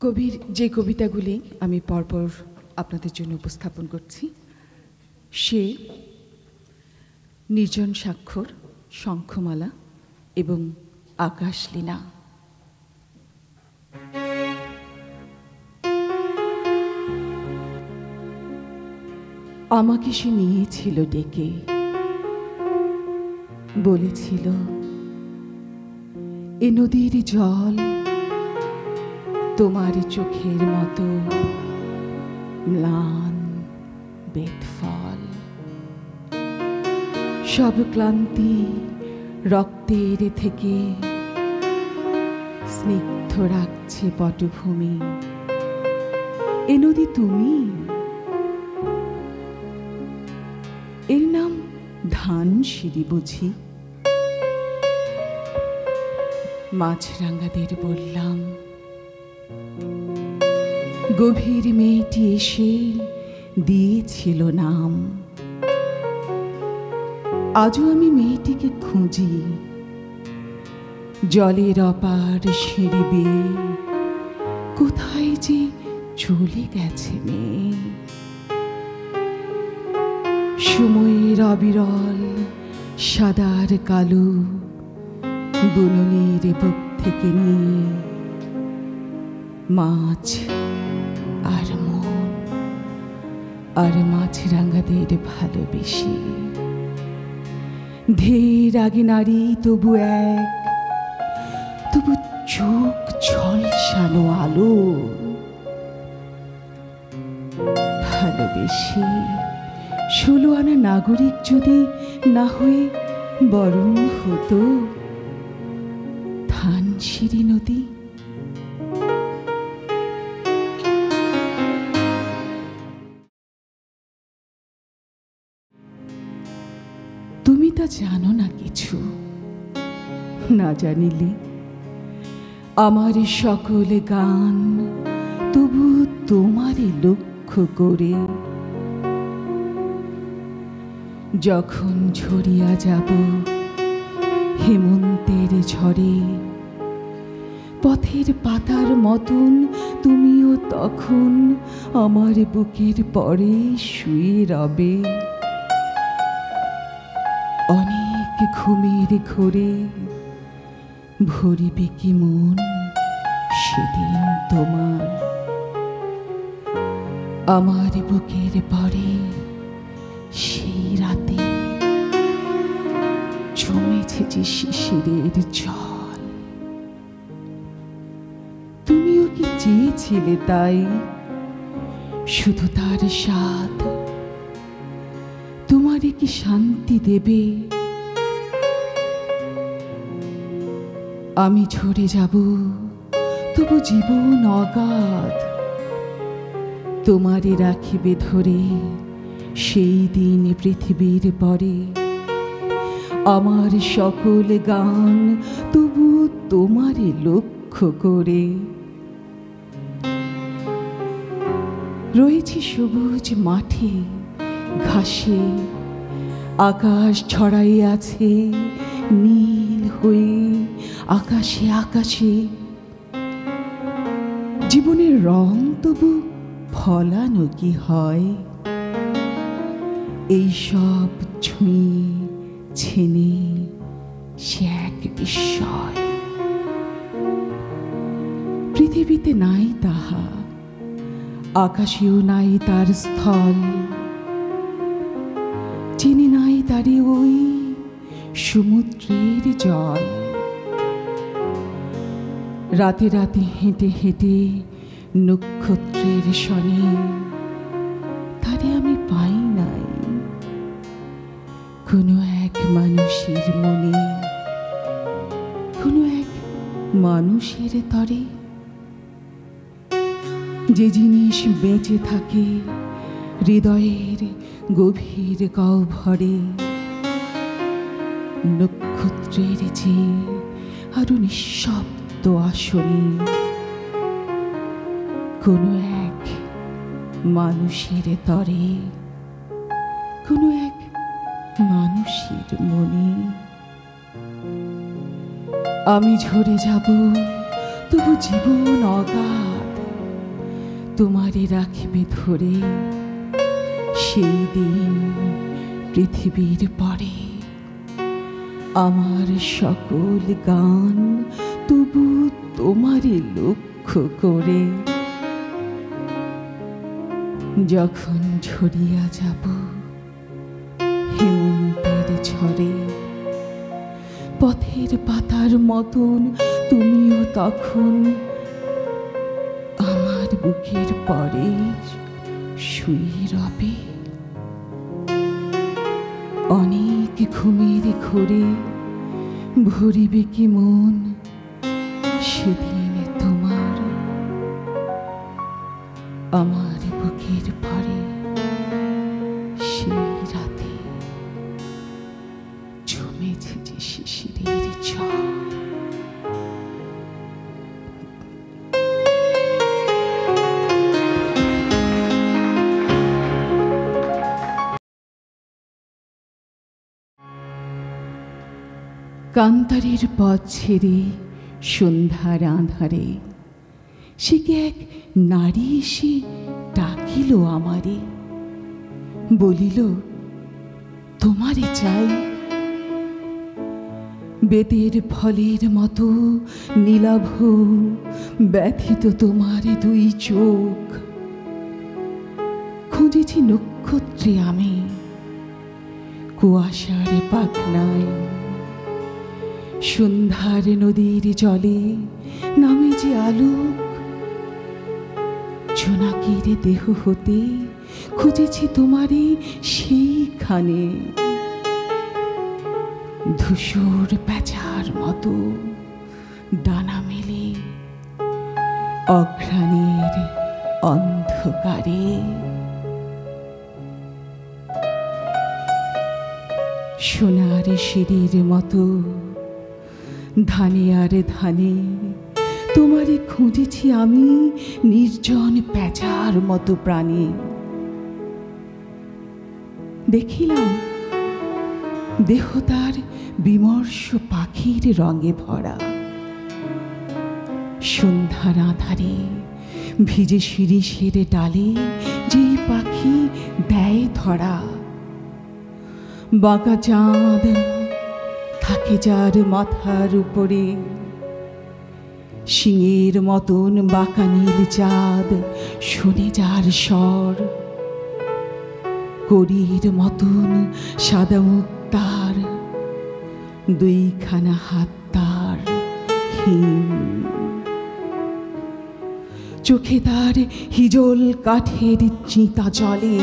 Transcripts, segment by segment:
কবির যে কবিতাগুলি আমি পরপর আপনাদের জন্য উপস্থাপন করছি, সে নির্জন স্বাক্ষর, শঙ্খমালা এবং আকাশলীনা। আমাকে সে নিয়েছিল ডেকে, বলেছিল এ নদীর জল তোমার চোখের মতো ম্লান বেদফল, সব ক্লান্তি রক্তের থেকে স্নিগ্ধ রাখছে পটভূমি। এ নদী তুমি, এর নাম ধানসিঁড়ি বুঝি? মাছরাঙাদের বললাম, গভীর মেয়েটি এসে দিয়েছিল নাম। আজও আমি মেয়েটিকে খুঁজি, জলের অপার সিঁড়ি বেয়ে কোথায় যে চলে গেছে মেয়ে। সময়ের অবিরল সাদার কালো বুননের বুক থেকে নিয়ে মাছ আর মন আর মাছরাঙাদের ভালোবেসে ঢের আগে নারী তবু এক, তবু চোখ ঝলসানো আলো ভালোবেসে 16 আনা নাগরিক যদি না হয়ে বরং হতো ধানসিঁড়ি নদী। তুমি তা জানো না কিছু, না জানিলে আমার সকল গান তবু তোমারই লক্ষ্য করে। যখন ঝরিয়া যাব হেমন্তের ঝড়ে, পথের পাতার মতন তুমিও তখন আমার বুকের পরে শুয়ে রবে। অনেক ঘুমের ঘোরে ভরিবে কি মন সেদিন তোমার, আমার বুকের পরে সেই রাতে জমেছে যে শিশিরের জল। তুমিও কি চেয়েছিলে তাই? শুধু তার স্বাদ তোমারে কি শান্তি দেবে? আমি ঝরে যাব তবু জীবন অগাধ তোমারে রাখিবে ধরে সেই দিন পৃথিবীর পরে। আমার সকল গান তবু তোমারে লক্ষ্য করে। রয়েছে সবুজ মাঠে ঘাসে, আকাশ ছড়াই আছে নীল হয়ে আকাশে আকাশে। জীবনের রং তবু ফলানো কি হয়? এই সব ছুঁয়ে ছেনে সে এক বিস্ময়। পৃথিবীতে নাই তাহা, আকাশেও নাই তার স্থল, চিনি নাই তারে ওই সমুদ্রের জল। রাতে রাতে হেঁটে হেঁটে নক্ষত্রের শনে তারে আমি পাই নাই কোনো এক মানুষের মনে, কোনো এক মানুষের তরে। যে জিনিস বেঁচে থাকে হৃদয়ের গভীর গহ্বরে, নক্ষত্রের যে আরো নিঃশব্দ আসনে কোনো এক মানুষের তরে, কোনো এক মানুষের মনে। আমি ঝরে যাব তবু জীবন অগাধ তোমারে রাখিবে ধরে সেই দিন পৃথিবীর পরে। আমার সকল গান তবু তোমারে লক্ষ্য করে। যখন ঝরিয়া যাব হেমন্তের ঝড়ে, পথের পাতার মতন তুমিও তখন আমার বুকের পরে শুয়ে রবে। অনেক ঘুমের ঘোরে ভরিবে কি মন সেদিন তোমার, আমার বুকের পরে সেই রাতে জমেছে যে শিশিরের ঝড়। কান্তারের পথ ছেড়ে সন্ধ্যার আঁধারে সে কি এক নারী এসে ডাকিল আমারে, বলিল তোমারে চাই। বেতের ফলের মতো নীলাভ ব্যথিত তোমার দুই চোখ। খুঁজেছি নক্ষত্রে আমি কুয়াশার পাখনায়, সন্ধ্যার নদীর জলে নামে যে আলোক। জোনাকির দেহ হতে খুঁজেছি তোমারে সেইখানে, ধূসর প্যাঁচার মতো ডানা মেলে অঘ্রাণের অন্ধকারে। সোনার সিঁড়ির মতো ধানে আর ধানে তোমারে খুঁজেছি আমি নির্জন প্যাঁচার মতো প্রাণে। দেখিলাম দেহ তার বিমর্ষ পাখির রঙে ভরা। সন্ধ্যার আঁধারে ভিজে শিরিষের ডালে যেই পাখি দেয় ধরা। বাঁকা চাঁদ থাকে যার মাথার উপরে, সিংহের মতন বাঁকা নীল চাঁদ শুনে যার স্বর। করির মতন সাদা মুখ তার, দুইখানা হাত তার হিম। চোখে তার হিজল কাঠের চিতা জলে,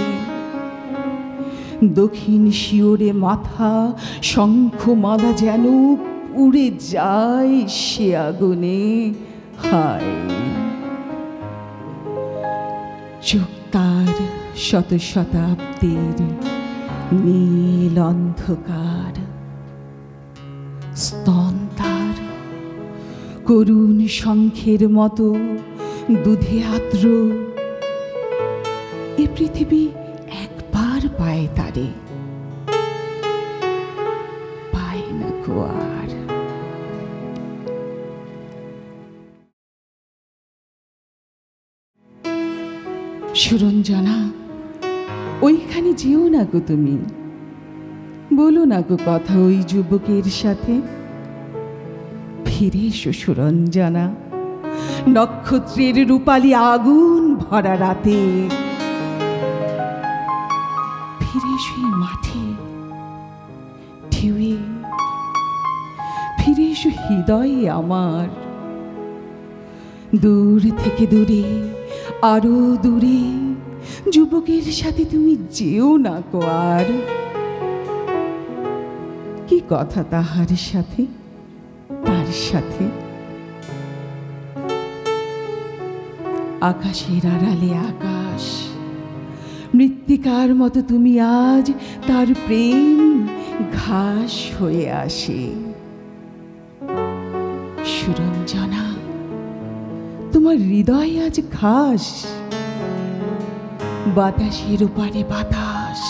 দক্ষিণ শিওরে মাথা শঙ্খ মালা যেন উড়ে যায় সে আগুনে। হায় চোখ তার শত শতাব্দীর নীল অন্ধকার, স্তন তার করুণ শঙ্খের মতো দুধে আর্দ্র। এ পৃথিবী একবার পায় তারে, পায় না গোয়ার। সুরঞ্জনা, ওইখানে যেও না গো তুমি, বলো না গো কথা ওই যুবকের সাথে। ফিরে এসো সুরঞ্জনা, নক্ষত্রের রূপালী আগুন ভরা রাতে। ফিরে এসো এই মাঠে ঢেউয়ে, ফিরে এসো হৃদয়ে আমার। দূর থেকে দূরে, আরো দূরে যুবকের সাথে তুমি যেও না গো আর। কি কথা তাহার সাথে, তার সাথে। আকাশের আড়ালে আকাশ, মৃত্তিকার মতো তুমি আজ তার প্রেম ঘাস হয়ে আসে। সুরঞ্জনা, তোমার হৃদয় আজ ঘাস, বাতাসের ওপারে বাতাস,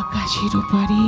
আকাশের ওপারে